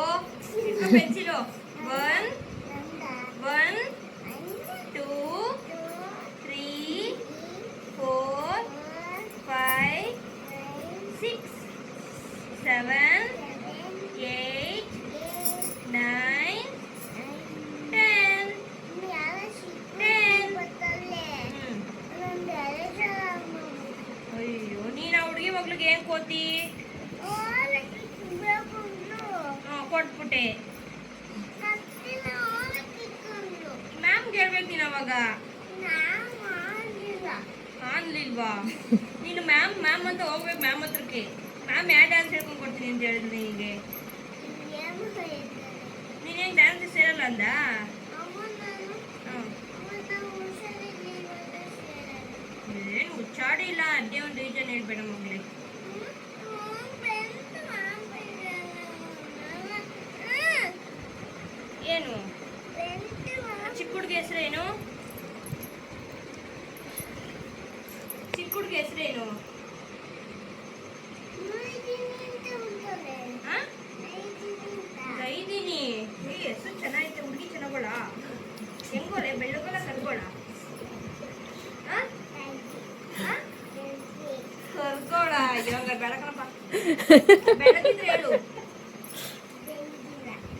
ಕೋತಿ ಕೊಟ್ಬಿಟ್ಟೆ ಮ್ಯಾಮ್ಗೆ ಹೇಳ್ಬೇಕು ನೀನು ಅವಾಗ ಅನ್ಲಿಲ್ವಾ ನೀನು ಮ್ಯಾಮ್ ಮ್ಯಾಮ್ ಅಂತ ಹೋಗ್ಬೇಕು ಮ್ಯಾಮ್ ಹತ್ರಕ್ಕೆ ಮ್ಯಾಮ್ ಯಾವ ಡ್ಯಾನ್ಸ್ ಹೇಳ್ಕೊಂಡು ಕೊಡ್ತೀನಿ ಅಂತ ಹೇಳಿದ್ರು ನಿನಗೆ ನೀನೇನು ಡ್ಯಾನ್ಸ್ ಸೇರಲ್ಲ ಅಂದ ಏನು ಹುಚ್ಚಾಡಿ ಇಲ್ಲ ಅದೇ ಒಂದು ರೀಸನ್ ಹೇಳ್ಬೇಡ ಮಗಳೇ ಏನು ಚಿಕ್ಕ ಹುಡುಗಿ ಹೆಸರೇನು ಚಿಕ್ಕ ಹುಡುಗಿ ಹೆಸರೇನು ರೈದಿನಿ ಹೆಸರು ಚೆನ್ನಾಗೈತೆ ಹುಡುಗಿ ಚೆನ್ನಾಗೋಳ ಹೆಂಗೋಳೆ ಬೆಳ್ಳಗೋಳ ಕರ್ಗೋಳ ಕರ್ಗೋಳ ಇವಾಗ ಬೆಳಕನಪ್ಪ ಬೆಳಗಿದ್ರೆ ಹೇಳು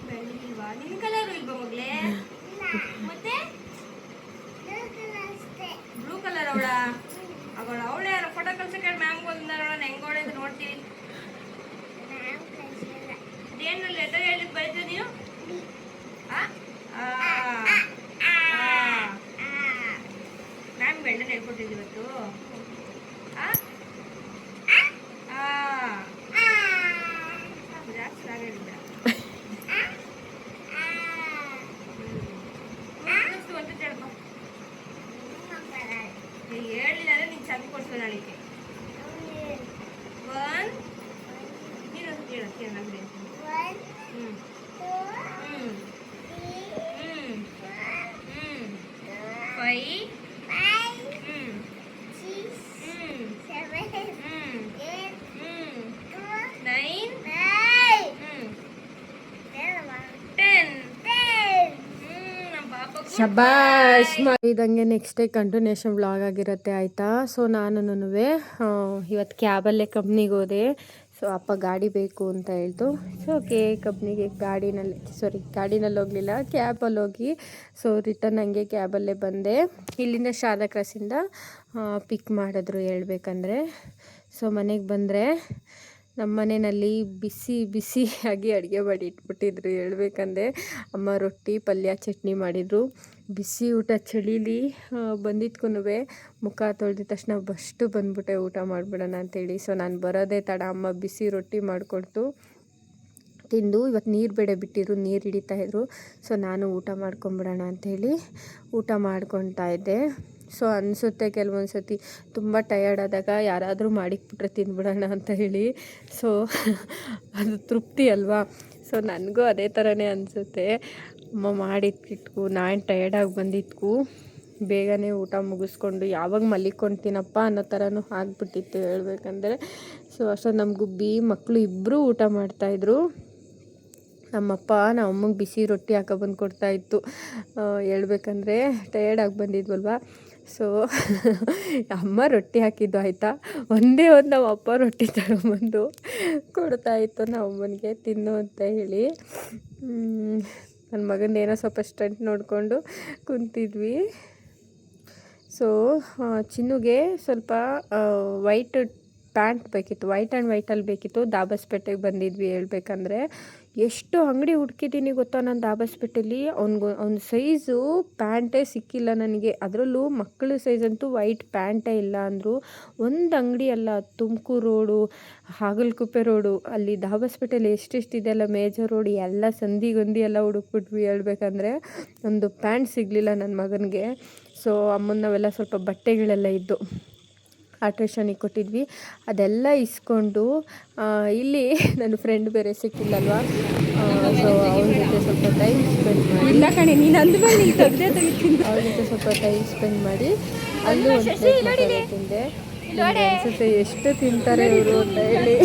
ಬೆಳಗಿಲ್ವಾ ನಿನ್ ಕಲರು ಇಲ್ವಾ ಮಗ್ಲೇ ಮತ್ತೆ ಬ್ಲೂ ಕಲರ್ ಅವಳೆ ಯಾರ ಫೋಟೋ ಕಳ್ಸಕ್ಕೆ ಮ್ಯಾಮ್ಗೆ ಒಂದಾರ ಹೆಂಗೋಳೆ ಅಂತ ನೋಡ್ತೀವಿ ಏನು ಲೆಟರ್ ಹೇಳಿದ್ ಬೈತ ನೀನು ಮ್ಯಾಮ್ ಬೆಳ್ಳನ ಹೇಳ್ಕೊಟ್ಟಿದ್ದು ಇವತ್ತು ಜಾಸ್ತಿ ಆಗಿಲ್ಲ ಅಂತ ಹೇಳಪ್ಪ ಹೇಳಿಲ್ಲ ಅಂದ್ರೆ ನೀನು ಚಂದ ಕೊಡ್ಸೋ ನಾಳಿಕೆ ಒನ್ ನೀನು ಹೇಳ ನನಗೆ ಶಬಾಷ್ ಇದಂಗೆ ನೆಕ್ಸ್ಟ್ ಡೇ ಕಂಟಿನ್ಯೂಷನ್ ವ್ಲಾಗ್ ಆಗಿರುತ್ತೆ ಆಯಿತಾ. ಸೊ ನಾನು ಇವತ್ತು ಕ್ಯಾಬಲ್ಲೇ ಕಂಪ್ನಿಗೆ ಹೋದೆ. ಸೊ ಅಪ್ಪ ಗಾಡಿ ಬೇಕು ಅಂತ ಹೇಳ್ತು. ಸೊ ಓಕೆ ಕಂಪ್ನಿಗೆ ಗಾಡಿನಲ್ಲಿ ಹೋಗಲಿಲ್ಲ, ಕ್ಯಾಬಲ್ಲಿ ಹೋಗಿ ಸೊ ರಿಟರ್ನ್ ಹಂಗೆ ಕ್ಯಾಬಲ್ಲೇ ಬಂದೆ. ಇಲ್ಲಿಂದ ಶಾರದಾ ಕ್ರಾಸಿಂದ ಪಿಕ್ ಮಾಡಿದ್ರು ಹೇಳ್ಬೇಕಂದ್ರೆ. ಸೊ ಮನೆಗೆ ಬಂದರೆ ನಮ್ಮ ಮನೆಯಲ್ಲಿ ಬಿಸಿಯಾಗಿ ಅಡುಗೆ ಮಾಡಿ ಇಟ್ಬಿಟ್ಟಿದ್ರು ಹೇಳ್ಬೇಕಂದ್ರೆ. ಅಮ್ಮ ರೊಟ್ಟಿ ಪಲ್ಯ ಚಟ್ನಿ ಮಾಡಿದರು. ಬಿಸಿ ಊಟ ಚಳೀಲಿ ಬಂದಿದ್ಕೂ ಮುಖ ತೊಳೆದಿದ ತಕ್ಷಣ ಬಷ್ಟು ಬಂದ್ಬಿಟ್ಟೆ ಊಟ ಮಾಡಿಬಿಡೋಣ ಅಂಥೇಳಿ. ಸೊ ನಾನು ಬರೋದೇ ತಡ, ಅಮ್ಮ ಬಿಸಿ ರೊಟ್ಟಿ ಮಾಡಿಕೊಡ್ತು ತಿಂದು. ಇವತ್ತು ನೀರು ಬೇಡ ಬಿಟ್ಟಿದ್ರು, ನೀರು ಹಿಡಿತಾಯಿದ್ರು. ಸೊ ನಾನು ಊಟ ಮಾಡ್ಕೊಂಬಿಡೋಣ ಅಂಥೇಳಿ ಊಟ ಮಾಡ್ಕೊತಾ ಇದ್ದೆ. ಸೊ ಅನಿಸುತ್ತೆ ಕೆಲವೊಂದು ಸತಿ ತುಂಬ ಟಯರ್ಡ್ ಆದಾಗ ಯಾರಾದರೂ ಮಾಡಿಕ್ಬಿಟ್ರೆ ತಿಂದ್ಬಿಡೋಣ ಅಂತ ಹೇಳಿ. ಸೊ ಅದು ತೃಪ್ತಿ ಅಲ್ವಾ. ಸೊ ನನಗೂ ಅದೇ ಥರನೇ ಅನಿಸುತ್ತೆ. ಅಮ್ಮ ಮಾಡಿಟ್ಬಿಟ್ಟು ನಾನು ಟಯರ್ಡಾಗಿ ಬಂದಿದ್ಕು ಬೇಗನೆ ಊಟ ಮುಗಿಸ್ಕೊಂಡು ಯಾವಾಗ ಮಲಿಕೊಳ್ತೀನಪ್ಪ ಅನ್ನೋ ಥರನೂ ಆಗಿಬಿಟ್ಟಿತ್ತು ಹೇಳ್ಬೇಕಂದ್ರೆ. ಸೊ ಅಷ್ಟೊಂದು ನಮ್ಮ ಗುಬ್ಬಿ ಮಕ್ಕಳು ಇಬ್ಬರೂ ಊಟ ಮಾಡ್ತಾಯಿದ್ರು. ನಮ್ಮಪ್ಪ ನಮ್ಮಮ್ಮಗೆ ಬಿಸಿ ರೊಟ್ಟಿ ಹಾಕೊಬಂದು ಕೊಡ್ತಾಯಿತ್ತು ಹೇಳ್ಬೇಕಂದ್ರೆ. ಟಯರ್ಡಾಗಿ ಬಂದಿದ್ವಲ್ವ. ಸೊ ಅಮ್ಮ ರೊಟ್ಟಿ ಹಾಕಿದ್ದು ಆಯಿತಾ, ಒಂದೇ ಒಂದು ನಮ್ಮ ಅಪ್ಪ ರೊಟ್ಟಿ ತಗೊಂಬಂದು ಕೊಡ್ತಾಯಿತ್ತು ನಮ್ಮಮ್ಮನಿಗೆ ತಿನ್ನು ಅಂತ ಹೇಳಿ. ನನ್ನ ಮಗಂದೇನೋ ಸ್ವಲ್ಪ ಸ್ಟಂಟ್ ನೋಡಿಕೊಂಡು ಕುಂತಿದ್ವಿ. ಸೊ ಚಿನ್ನುಗೆ ಸ್ವಲ್ಪ ವೈಟ್ ಪ್ಯಾಂಟ್ ಬೇಕಿತ್ತು, ವೈಟ್ ಆ್ಯಂಡ್ ವೈಟಲ್ಲಿ ಬೇಕಿತ್ತು. ದಾಬಸ್ಪೇಟೆಗೆ ಬಂದಿದ್ವಿ ಹೇಳ್ಬೇಕಂದ್ರೆ. ಎಷ್ಟು ಅಂಗಡಿ ಹುಡುಕಿದ್ದೀನಿ ಗೊತ್ತಾ ನಾನು ದಾಬಸ್ಪೇಟೆಯಲ್ಲಿ. ಅವ್ನ ಸೈಜು ಪ್ಯಾಂಟೇ ಸಿಕ್ಕಿಲ್ಲ ನನಗೆ. ಅದರಲ್ಲೂ ಮಕ್ಕಳ ಸೈಜ್ ಅಂತೂ ವೈಟ್ ಪ್ಯಾಂಟೇ ಇಲ್ಲ ಅಂದರು. ಒಂದು ಅಂಗಡಿ ಅಲ್ಲ, ತುಮಕೂರು ರೋಡು, ಹಾಗಲಕುಪ್ಪೆ ರೋಡು, ಅಲ್ಲಿ ದಾಬಸ್ಪೇಟೆಯಲ್ಲಿ ಎಷ್ಟೆಷ್ಟಿದೆಯಲ್ಲ ಮೇಜರ್ ರೋಡ್, ಎಲ್ಲ ಸಂದಿಗೊಂದಿ ಎಲ್ಲ ಹುಡುಕ್ಬಿಟ್ವಿ ಹೇಳ್ಬೇಕಂದ್ರೆ. ಒಂದು ಪ್ಯಾಂಟ್ ಸಿಗಲಿಲ್ಲ ನನ್ನ ಮಗನಿಗೆ. ಸೊ ಅಮ್ಮನವೆಲ್ಲ ಸ್ವಲ್ಪ ಬಟ್ಟೆಗಳೆಲ್ಲ ಇದ್ದು ಆಲ್ಟ್ರೇಷನಿಗೆ ಕೊಟ್ಟಿದ್ವಿ, ಅದೆಲ್ಲ ಇಸ್ಕೊಂಡು ಇಲ್ಲಿ ನನ್ನ ಫ್ರೆಂಡ್ ಬೇರೆ ಸಿಕ್ಕಿಲ್ಲಲ್ವ. ಸೊ ಅವನ ಜೊತೆ ಸ್ವಲ್ಪ ಟೈಮ್ ಸ್ಪೆಂಡ್ ಮಾಡಿ ಅವ್ರ ಜೊತೆ ಸ್ವಲ್ಪ ಟೈಮ್ ಸ್ಪೆಂಡ್ ಮಾಡಿ ಅಲ್ಲೂ ಒಂದು ಪ್ಲೇಟ್ ತಿಂದೆ. ಅನಿಸುತ್ತೆ ಎಷ್ಟು ತಿಂತಾರೆ ಇವರು ಅಂತ ಹೇಳಿ.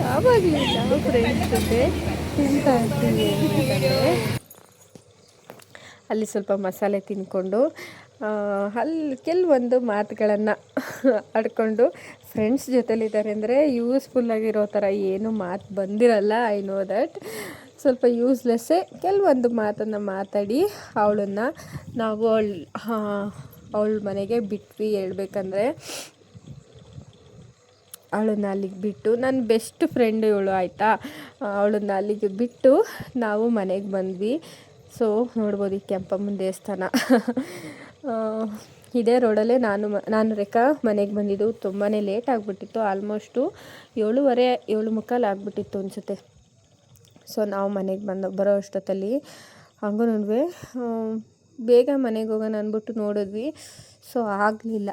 ಯಾವಾಗಲೂ ನಾವು ಫ್ರೆಂಡ್ಸ್ ಜೊತೆ ತಿಂತಾ ಇರ್ತೀವಿ ಹೇಳ್ಬೇಕಂದ್ರೆ. ಅಲ್ಲಿ ಸ್ವಲ್ಪ ಮಸಾಲೆ ತಿಂದ್ಕೊಂಡು ಅಲ್ಲಿ ಕೆಲವೊಂದು ಮಾತುಗಳನ್ನು ಆಡ್ಕೊಂಡು, ಫ್ರೆಂಡ್ಸ್ ಜೊತೆಲಿದ್ದಾರೆ ಅಂದರೆ ಯೂಸ್ಫುಲ್ಲಾಗಿರೋ ಥರ ಏನು ಮಾತು ಬಂದಿರಲ್ಲ. I know that. ಸ್ವಲ್ಪ ಯೂಸ್ಲೆಸ್ಸೇ ಕೆಲವೊಂದು ಮಾತನ್ನು ಮಾತಾಡಿ ಅವಳನ್ನು ನಾವು ಅವಳ ಮನೆಗೆ ಬಿಟ್ವಿ ಹೇಳ್ಬೇಕಂದ್ರೆ. ಅವಳನ್ನ ಅಲ್ಲಿಗೆ ಬಿಟ್ಟು ನನ್ನ ಬೆಸ್ಟ್ ಫ್ರೆಂಡ್ ಇವಳು ಆಯಿತಾ, ಅವಳನ್ನ ಅಲ್ಲಿಗೆ ಬಿಟ್ಟು ನಾವು ಮನೆಗೆ ಬಂದ್ವಿ. ಸೊ ನೋಡ್ಬೋದು ಈ ಕೆಂಪಮ್ಮನ ದೇವಸ್ಥಾನ. ಇದೇ ರೋಡಲ್ಲೇ ನಾನು ರೇಖಾ ಮನೆಗೆ ಬಂದಿದ್ದು. ತುಂಬಾ ಲೇಟ್ ಆಗಿಬಿಟ್ಟಿತ್ತು, ಆಲ್ಮೋಸ್ಟು 7:15 7:45 ಆಗಿಬಿಟ್ಟಿತ್ತು ಅನಿಸುತ್ತೆ. ಸೊ ನಾವು ಮನೆಗೆ ಬರೋ ಅಷ್ಟೊತ್ತಲ್ಲಿ ಹಂಗೂ ಬೇಗ ಮನೆಗೆ ಹೋಗೋಣ ಅಂದ್ಬಿಟ್ಟು ನೋಡಿದ್ವಿ. ಸೊ ಆಗಲಿಲ್ಲ.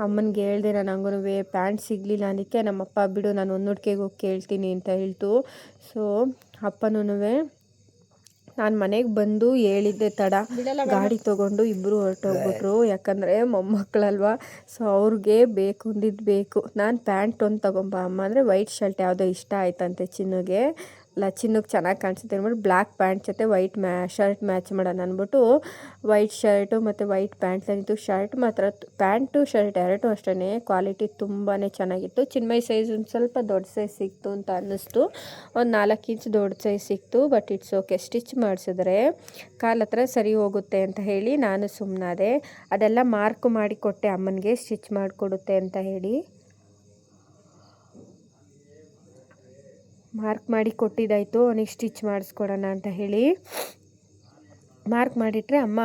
ಅಮ್ಮನಿಗೆ ಹೇಳಿದೆ ನಾನು ಹಂಗೂ ಪ್ಯಾಂಟ್ ಸಿಗಲಿಲ್ಲ, ಅದಕ್ಕೆ ನಮ್ಮಪ್ಪ ಬಿಡು ನಾನು ಹೊನ್ನೂಡ್ಕೆಗೆ ಹೋಗಿ ಕೇಳ್ತೀನಿ ಅಂತ ಹೇಳ್ತು. ಸೊ ಅಪ್ಪನೂ ನಾನು ಮನೆಗೆ ಬಂದು ಹೇಳಿದ್ದೆ ತಡ, ಗಾಡಿ ತೊಗೊಂಡು ಇಬ್ಬರು ಹೊರಟೋಗ್ಬಿಟ್ರು. ಯಾಕಂದರೆ ಮೊಮ್ಮಕ್ಕಳಲ್ವ, ಸೊ ಅವ್ರಿಗೆ ಬೇಕು ಅಂದಿದ್ದು ಬೇಕು. ನಾನು ಪ್ಯಾಂಟ್ ಒಂದು ತೊಗೊಂಬ ಅಮ್ಮ ಅಂದರೆ ವೈಟ್ ಶರ್ಟ್ ಯಾವುದೋ ಇಷ್ಟ ಆಯ್ತಂತೆ ಚಿನ್ನುಗೆ. ಚಿನ್ನಕ್ಕೆ ಚೆನ್ನಾಗಿ ಕಾಣಿಸುತ್ತೆ ಅಂದ್ಬಿಟ್ಟು ಬ್ಲ್ಯಾಕ್ ಪ್ಯಾಂಟ್ ಜೊತೆ ವೈಟ್ ಶರ್ಟ್ ಮ್ಯಾಚ್ ಮಾಡೋಣ ಅಂದ್ಬಿಟ್ಟು ವೈಟ್ ಶರ್ಟು ಮತ್ತು ವೈಟ್ ಪ್ಯಾಂಟ್ ತಂದಿತ್ತು. ಶರ್ಟ್ ಮಾತ್ರ ಪ್ಯಾಂಟು ಶರ್ಟ್ ಎರಡೂ ಅಷ್ಟೇ ಕ್ವಾಲಿಟಿ ತುಂಬಾ ಚೆನ್ನಾಗಿತ್ತು. ಚಿನ್ಮಯ್ ಸೈಜ್ ಒಂದು ಸ್ವಲ್ಪ ದೊಡ್ಡ ಸೈಜ್ ಸಿಕ್ತು ಅಂತ ಅನ್ನಿಸ್ತು. ಒಂದು 4 ಇಂಚ್ ದೊಡ್ಡ ಸೈಜ್ ಸಿಕ್ತು. ಬಟ್ ಇಟ್ಸ್ ಓಕೆ, ಸ್ಟಿಚ್ ಮಾಡಿಸಿದ್ರೆ ಕಾಲ ಹತ್ರ ಸರಿ ಹೋಗುತ್ತೆ ಅಂತ ಹೇಳಿ ನಾನು ಸುಮ್ಮನಾದೆ. ಅದೆಲ್ಲ ಮಾರ್ಕ್ ಮಾಡಿ ಕೊಟ್ಟೆ ಅಮ್ಮನಿಗೆ, ಸ್ಟಿಚ್ ಮಾಡಿಕೊಡುತ್ತೆ ಅಂತ ಹೇಳಿ ಮಾರ್ಕ್ ಮಾಡಿ ಕೊಟ್ಟಿದ್ದಾಯಿತು. ಅವನಿಗೆ ಸ್ಟಿಚ್ ಮಾಡಿಸ್ಕೊಡೋಣ ಅಂತ ಹೇಳಿ ಮಾರ್ಕ್ ಮಾಡಿಟ್ರೆ ಅಮ್ಮ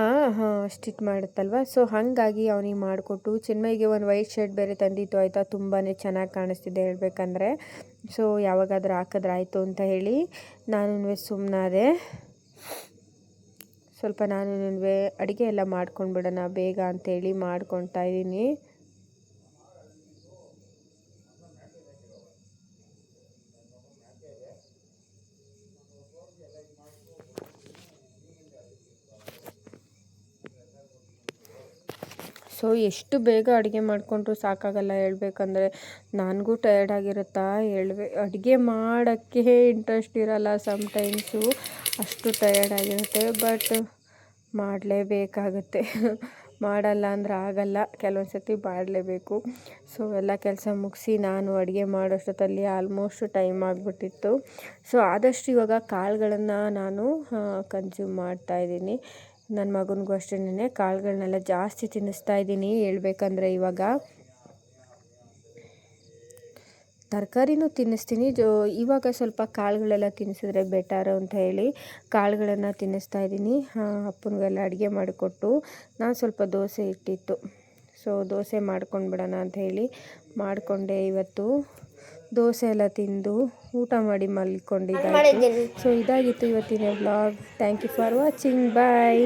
ಸ್ಟಿಚ್ ಮಾಡುತ್ತಲ್ವ. ಸೊ ಹಾಗಾಗಿ ಅವನಿಗೆ ಮಾಡಿಕೊಟ್ಟು ಚಿನ್ಮಯ್ಗೆ ಒಂದು ವೈಟ್ ಶರ್ಟ್ ಬೇರೆ ತಂದಿತ್ತು ಆಯಿತಾ, ತುಂಬಾ ಚೆನ್ನಾಗಿ ಕಾಣಿಸ್ತಿದೆ ಹೇಳಬೇಕಂದ್ರೆ. ಸೊ ಯಾವಾಗಾದರೂ ಹಾಕಿದ್ರೆ ಆಯಿತು ಅಂತ ಹೇಳಿ ನಾನು ಸುಮ್ಮನಾದೆ. ಸ್ವಲ್ಪ ನಾನು ಅಡುಗೆ ಎಲ್ಲ ಮಾಡ್ಕೊಂಡ್ಬಿಡೋಣ ಬೇಗ ಅಂತೇಳಿ ಮಾಡ್ಕೊತಾ ಇದ್ದೀನಿ. ಸೊ ಎಷ್ಟು ಬೇಗ ಅಡುಗೆ ಮಾಡಿಕೊಂಡ್ರು ಸಾಕಾಗಲ್ಲ ಹೇಳಬೇಕಂದ್ರೆ. ನನಗೂ ಟಯರ್ಡ್ ಆಗಿರುತ್ತಾ ಅಡುಗೆ ಮಾಡೋಕ್ಕೆ ಇಂಟ್ರೆಸ್ಟ್ ಇರಲ್ಲ ಸಮ್ಟೈಮ್ಸು, ಅಷ್ಟು ಟಯರ್ಡ್ ಆಗಿರುತ್ತೆ. ಬಟ್ ಮಾಡಲೇಬೇಕಾಗುತ್ತೆ, ಮಾಡಲ್ಲ ಅಂದ್ರೆ ಆಗಲ್ಲ, ಕೆಲವೊಂದು ಸರ್ತಿ ಮಾಡಲೇಬೇಕು. ಸೊ ಎಲ್ಲ ಕೆಲಸ ಮುಗಿಸಿ ನಾನು ಅಡುಗೆ ಮಾಡೋಷ್ಟೊತ್ತಲ್ಲಿ ಆಲ್ಮೋಸ್ಟ್ ಟೈಮ್ ಆಗಿಬಿಟ್ಟಿತ್ತು. ಸೊ ಆದಷ್ಟು ಇವಾಗ ಕಾಳುಗಳನ್ನು ನಾನು ಕನ್ಸ್ಯೂಮ್ ಮಾಡ್ತಾಯಿದ್ದೀನಿ. ನನ್ನ ಮಗನಿಗೂ ಅಷ್ಟೇ ಕಾಳುಗಳನ್ನೆಲ್ಲ ಜಾಸ್ತಿ ತಿನ್ನಿಸ್ತಾ ಇದ್ದೀನಿ ಹೇಳ್ಬೇಕಂದ್ರೆ. ಇವಾಗ ತರಕಾರಿನೂ ತಿನ್ನಿಸ್ತೀನಿ, ಇವಾಗ ಸ್ವಲ್ಪ ಕಾಳುಗಳೆಲ್ಲ ತಿನ್ನಿಸಿದ್ರೆ ಬೆಟರು ಅಂತ ಹೇಳಿ ಕಾಳುಗಳನ್ನು ತಿನ್ನಿಸ್ತಾ ಇದ್ದೀನಿ. ಅಪ್ಪನಿಗೆಲ್ಲ ಅಡುಗೆ ಮಾಡಿಕೊಟ್ಟು ನಾನು ಸ್ವಲ್ಪ ದೋಸೆ ಇಟ್ಟಿತ್ತು. ಸೊ ದೋಸೆ ಮಾಡ್ಕೊಂಡ್ಬಿಡೋಣ ಅಂತ ಹೇಳಿ ಮಾಡಿಕೊಂಡೆ. ಇವತ್ತು ದೋಸೆ ಎಲ್ಲ ತಿಂದು ಊಟ ಮಾಡಿ ಮಲ್ಕೊಂಡಿದ್ದಾಯಿತು. ಸೊ ಇದಾಗಿತ್ತು ಇವತ್ತಿನ vlog. Thank you for watching. Bye.